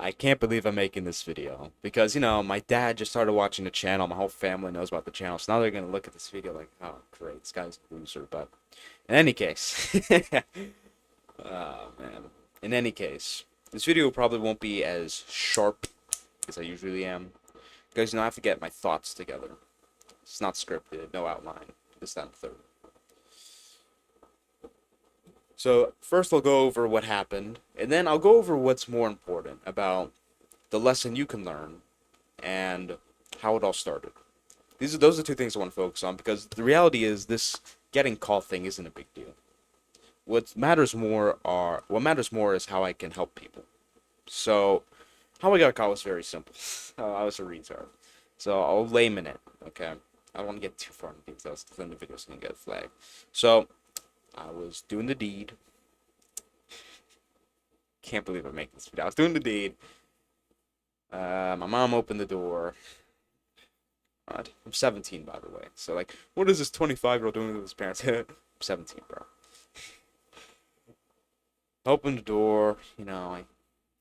I can't believe I'm making this video because, my dad just started watching the channel. My whole family knows about the channel. So now they're going to look at this video like, oh, great, this guy's a loser. But in any case, oh, man. In any case, this video probably won't be as sharp as I usually am because, I have to get my thoughts together. It's not scripted, no outline. This, that, and third. So first I'll go over what happened, and then I'll go over what's more important about the lesson you can learn and how it all started. Those are two things I want to focus on because the reality is this getting caught thing isn't a big deal. What matters more is how I can help people. So how I got caught was very simple. I was a retard. So I'll layman it, okay? I don't want to get too far into details because then the video's gonna get flagged. So I was doing the deed. Can't believe I'm making this video. I was doing the deed. My mom opened the door. God, I'm 17, by the way. So, like, what is this 25-year-old doing with his parents? I'm 17, bro. Open the door. I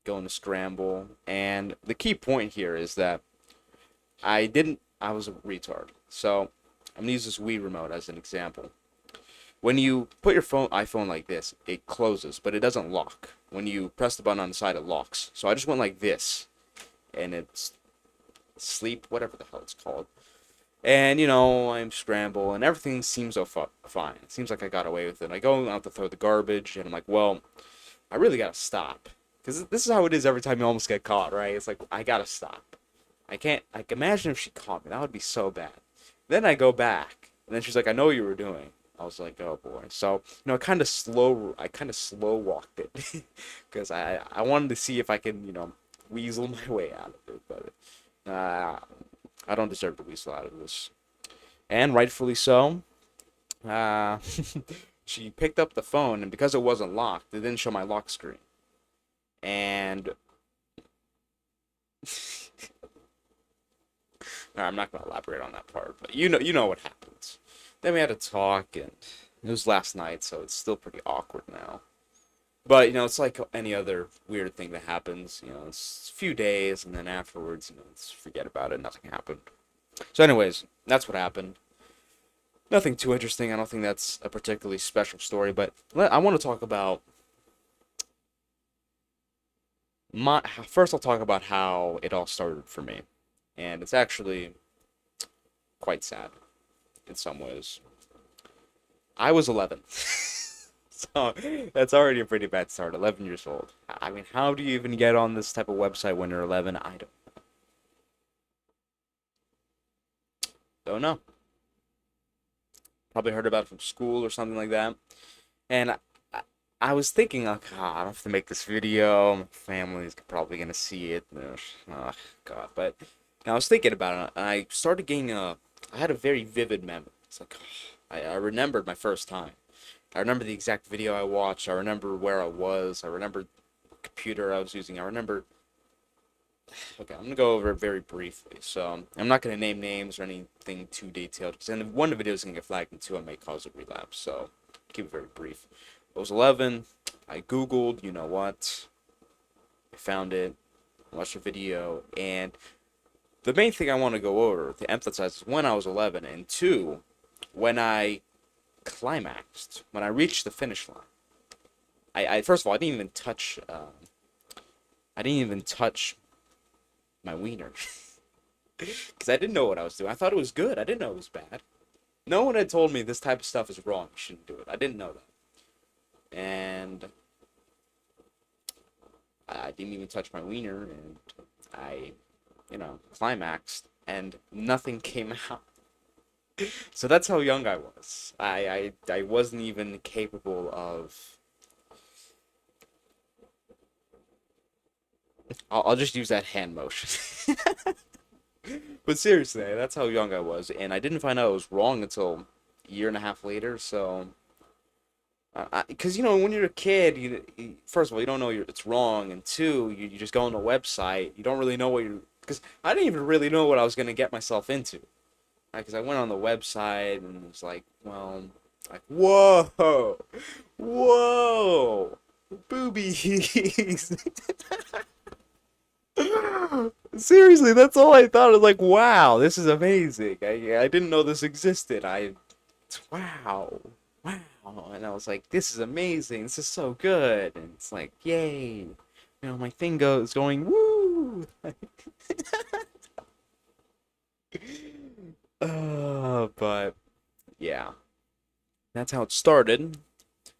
go into scramble. And the key point here is that I was a retard. So, I'm going to use this Wii remote as an example. When you put your iPhone like this, it closes, but it doesn't lock. When you press the button on the side, it locks. So I just went like this, and it's sleep, whatever the hell it's called. And, I'm scramble, and everything seems so fine. It seems like I got away with it. I go out to throw the garbage, and I'm like, well, I really gotta stop. Because this is how it is every time you almost get caught, right? It's like, I gotta stop. I can't, like, imagine if she caught me. That would be so bad. Then I go back, and then she's like, I know what you were doing. I was like, oh boy. So, I kind of slow walked it because I wanted to see if I can, weasel my way out of it. But I don't deserve to weasel out of this. And rightfully so. Uh, she picked up the phone, and because it wasn't locked, it didn't show my lock screen. And I'm not going to elaborate on that part, but you know what happens. Then we had to talk, and it was last night, so it's still pretty awkward now. But, it's like any other weird thing that happens. It's a few days, and then afterwards, let's forget about it. Nothing happened. So anyways, that's what happened. Nothing too interesting. I don't think that's a particularly special story, but I want to talk about first I'll talk about how it all started for me. And it's actually quite sad in some ways. I was 11. So that's already a pretty bad start. 11 years old. I mean, how do you even get on this type of website when you're 11? I don't know. Probably heard about it from school or something like that. And I was thinking, oh God, I don't have to make this video. My family's probably gonna see it. Oh God, but I was thinking about it, and I started getting I had a very vivid memory. It's like I remembered my first time. I remember the exact video I watched. I remember where I was. I remember the computer I was using. I remember. Okay, I'm gonna go over it very briefly. So I'm not gonna name names or anything too detailed because then one of the videos is gonna get flagged, and two I may cause a relapse. So keep it very brief. I was 11. I Googled, you know what? I found it. Watched a video, and the main thing I want to go over to emphasize is when I was 11, and two, when I climaxed, when I reached the finish line. I first of all, I didn't even touch my wiener because I didn't know what I was doing. I thought it was good. I didn't know it was bad. No one had told me this type of stuff is wrong. You shouldn't do it. I didn't know that, and I didn't even touch my wiener, and I, climaxed, and nothing came out. So that's how young I was. I wasn't even capable of. I'll just use that hand motion. But seriously, that's how young I was, and I didn't find out it was wrong until a year and a half later. So, because when you're a kid, first of all you don't know it's wrong, and two, you just go on the website. You don't really know what you're. Because I didn't even really know what I was gonna get myself into. Because I went on the website and it was like, well, like, whoa, whoa, boobies. Seriously, that's all I thought. I was like, wow, this is amazing. I didn't know this existed. Wow, wow. And I was like, this is amazing. This is so good. And it's like, yay. My thing goes going, woo. But yeah, that's how it started.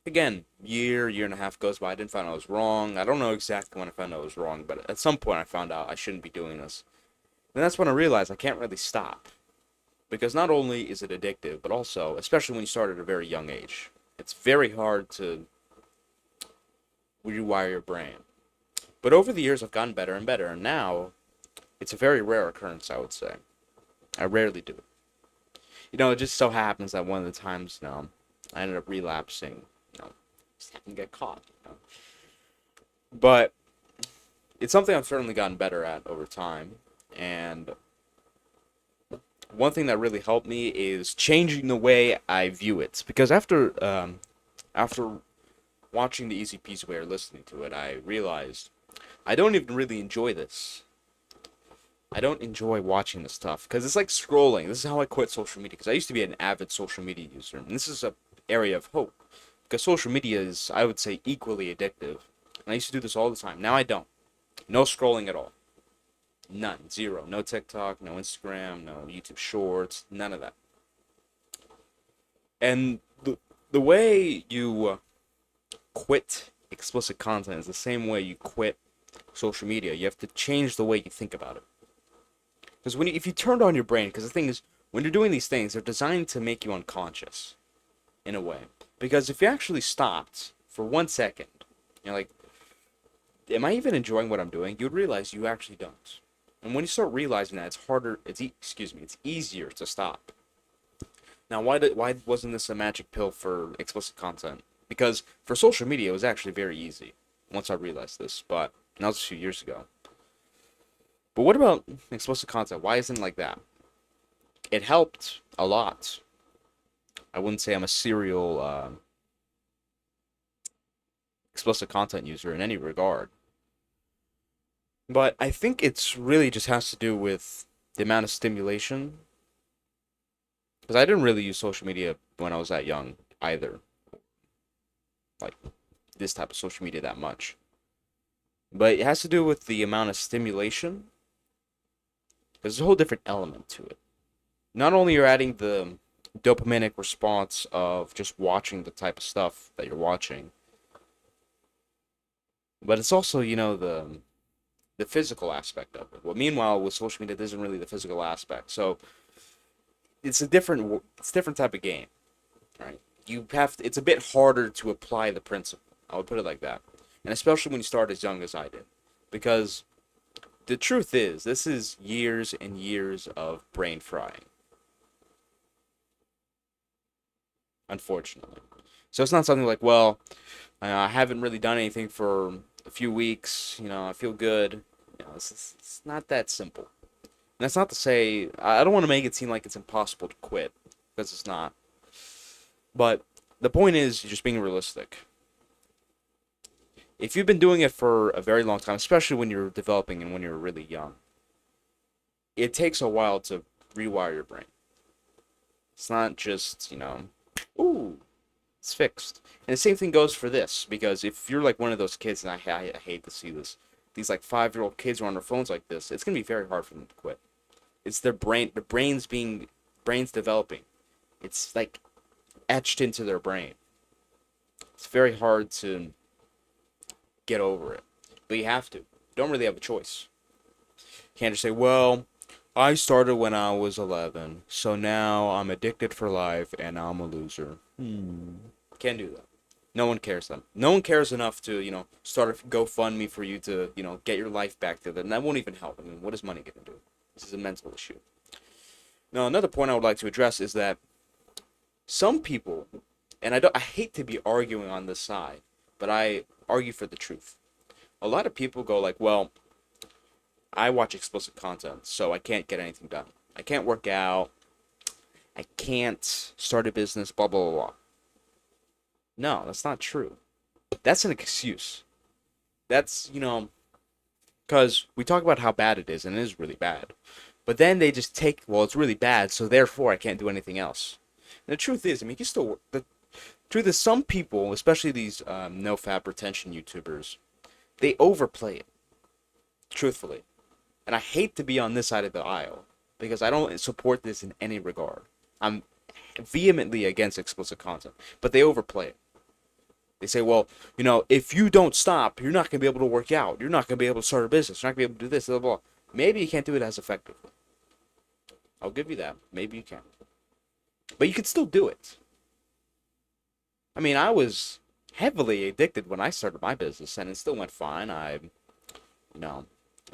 Again, year and a half goes by. I didn't find out I was wrong. I don't know exactly when I found out I was wrong, but at some point I found out I shouldn't be doing this. And that's when I realized I can't really stop. Because not only is it addictive, but also, especially when you start at a very young age, it's very hard to rewire your brain. But over the years, I've gotten better and better, and now it's a very rare occurrence, I would say. I rarely do it. It just so happens that one of the times, I ended up relapsing, just happened to get caught. But it's something I've certainly gotten better at over time, and one thing that really helped me is changing the way I view it. Because after watching the Easy Peasy Way or listening to it, I realized I don't even really enjoy this. I don't enjoy watching this stuff because it's like scrolling. This is how I quit social media because I used to be an avid social media user, and this is a area of hope because social media is, I would say, equally addictive. And I used to do this all the time. Now I don't. No scrolling at all. None. Zero. No TikTok, no Instagram, no YouTube Shorts, none of that. And the way you quit explicit content is the same way you quit social media. You have to change the way you think about it. Because if you turned on your brain, because the thing is, when you're doing these things, they're designed to make you unconscious, in a way. Because if you actually stopped for 1 second, you're like, am I even enjoying what I'm doing? You'd realize you actually don't. And when you start realizing that, it's harder. It's easier to stop. Now, why wasn't this a magic pill for explicit content? Because for social media, it was actually very easy. Once I realized this, but that was a few years ago. But what about explicit content? Why isn't it like that? It helped a lot. I wouldn't say I'm a serial explicit content user in any regard. But I think it's really just has to do with the amount of stimulation. Because I didn't really use social media when I was that young either. Like this type of social media that much. But it has to do with the amount of stimulation. There's a whole different element to it. Not only you're adding the dopaminic response of just watching the type of stuff that you're watching, but it's also, the physical aspect of it. Well, meanwhile, with social media, there isn't really the physical aspect. So it's a different type of game, right? It's a bit harder to apply the principle. I would put it like that, and especially when you start as young as I did, because the truth is, this is years and years of brain frying. Unfortunately. So it's not something like, well, I haven't really done anything for a few weeks. I feel good. It's not that simple. And that's not to say I don't want to make it seem like it's impossible to quit, because it's not. But the point is just being realistic. If you've been doing it for a very long time, especially when you're developing and when you're really young, it takes a while to rewire your brain. It's not just, ooh, it's fixed. And the same thing goes for this, because if you're like one of those kids, and I hate to see this, these like 5-year-old kids are on their phones like this, it's gonna be very hard for them to quit. It's their brains developing. It's like etched into their brain. It's very hard to get over it, but you have to. You don't really have a choice. You can't just say, well, I started when I was 11, so now I'm addicted for life and I'm a loser. Can't do that. No one cares then. No one cares enough to, start a GoFundMe for you to, get your life back together. And that won't even help. I mean, what is money going to do? This is a mental issue. Now, another point I would like to address is that some people, and I hate to be arguing on this side, but I argue for the truth. A lot of people go like, well, I watch explicit content, so I can't get anything done. I can't work out. I can't start a business, blah, blah, blah, blah. No, that's not true. That's an excuse. That's, Because we talk about how bad it is, and it is really bad. But then they just take, well, it's really bad, so therefore I can't do anything else. And the truth is, I mean, the truth is, some people, especially these no fap retention YouTubers, they overplay it, truthfully. And I hate to be on this side of the aisle because I don't support this in any regard. I'm vehemently against explicit content, but they overplay it. They say, well, if you don't stop, you're not going to be able to work out. You're not going to be able to start a business. You're not going to be able to do this, blah, blah, blah. Maybe you can't do it as effectively. I'll give you that. Maybe you can. But you can still do it. I mean, I was heavily addicted when I started my business, and it still went fine. You know,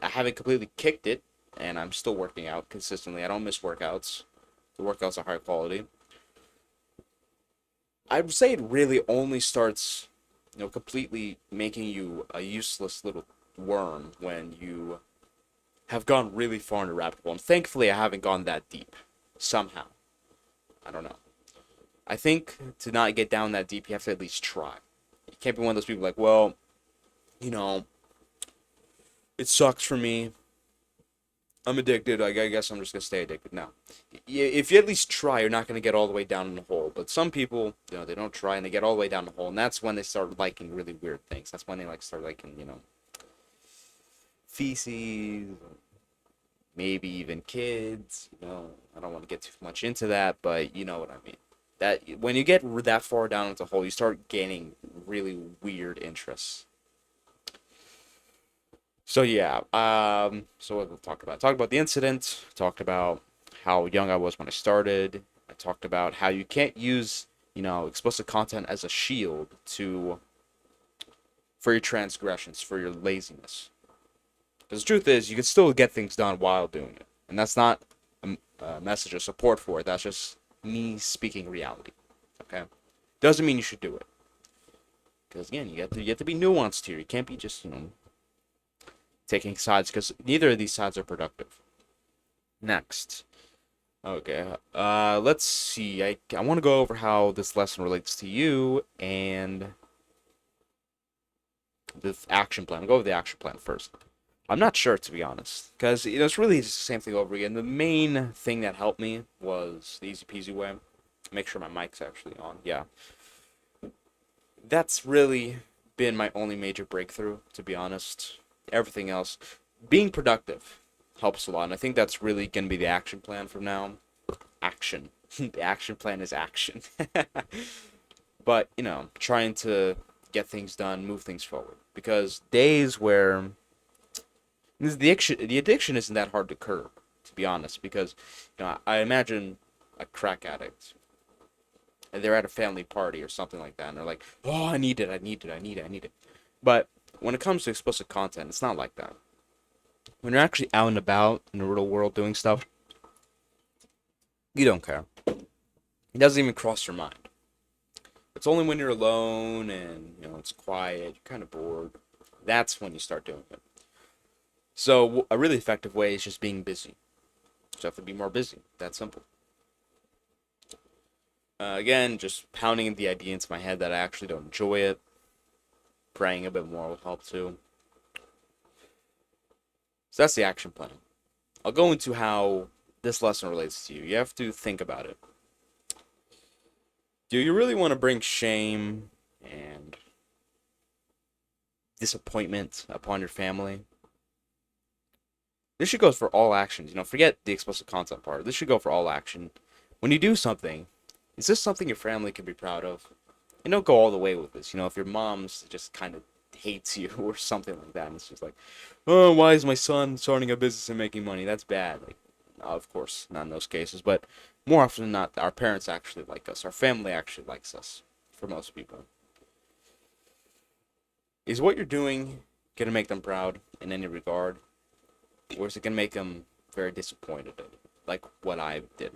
I haven't completely kicked it, and I'm still working out consistently. I don't miss workouts. The workouts are high quality. I would say it really only starts, completely making you a useless little worm when you have gone really far into rabbit hole. And thankfully, I haven't gone that deep. Somehow. I don't know. I think to not get down that deep, you have to at least try. You can't be one of those people like, well, you know, it sucks for me. I'm addicted. I guess I'm just gonna stay addicted. No, if you at least try, you're not gonna get all the way down in the hole. But some people, they don't try and they get all the way down the hole, and that's when they start liking really weird things. That's when they start liking, feces, maybe even kids. I don't want to get too much into that, but you know what I mean. That when you get that far down into the hole, you start gaining really weird interests. So yeah, so what we'll talk about? Talked about the incident. Talked about how young I was when I started. I talked about how you can't use, explicit content as a shield for your transgressions, for your laziness. Because the truth is, you can still get things done while doing it, and that's not a message of support for it. That's just me speaking reality. Okay, doesn't mean you should do it. Because again, you have to be nuanced here. You can't be just taking sides because neither of these sides are productive. Next. Okay. Let's see. I want to go over how this lesson relates to you and the action plan. I'll go over the action plan first. I'm not sure, to be honest, because it's really just the same thing over again. The main thing that helped me was the easy peasy way. Make sure my mic's actually on. Yeah. That's really been my only major breakthrough, to be honest. Everything else, being productive helps a lot, and I think that's really going to be the action plan from now. Action. The action plan is action. But, trying to get things done, move things forward. Because days where the addiction isn't that hard to curb, to be honest, because, I imagine a crack addict and they're at a family party or something like that, and they're like, "Oh, I need it, I need it, I need it, I need it." But when it comes to explicit content, it's not like that. When you're actually out and about in the real world doing stuff, you don't care. It doesn't even cross your mind. It's only when you're alone and it's quiet, you're kind of bored. That's when you start doing it. So a really effective way is just being busy. You have to be more busy. That's simple. Again, just pounding the idea into my head that I actually don't enjoy it. Praying a bit more will help too. So that's the action plan. I'll go into how this lesson relates to you. You have to think about it. Do you really want to bring shame and disappointment upon your family? This should go for all actions. Forget the explicit content part. This should go for all action. When you do something, is this something your family can be proud of? And don't go all the way with this. If your mom's just kind of hates you or something like that, and it's just like, oh, why is my son starting a business and making money? That's bad. Of course, not in those cases, but more often than not, our parents actually like us. Our family actually likes us, for most people. Is what you're doing going to make them proud in any regard? Or is it going to make them very disappointed, like what I did?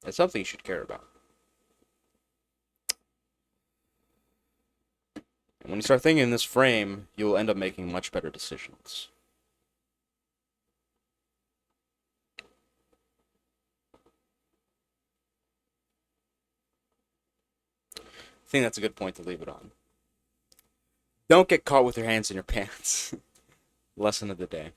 It's something you should care about. And when you start thinking in this frame, you'll end up making much better decisions. I think that's a good point to leave it on. Don't get caught with your hands in your pants. Lesson of the day.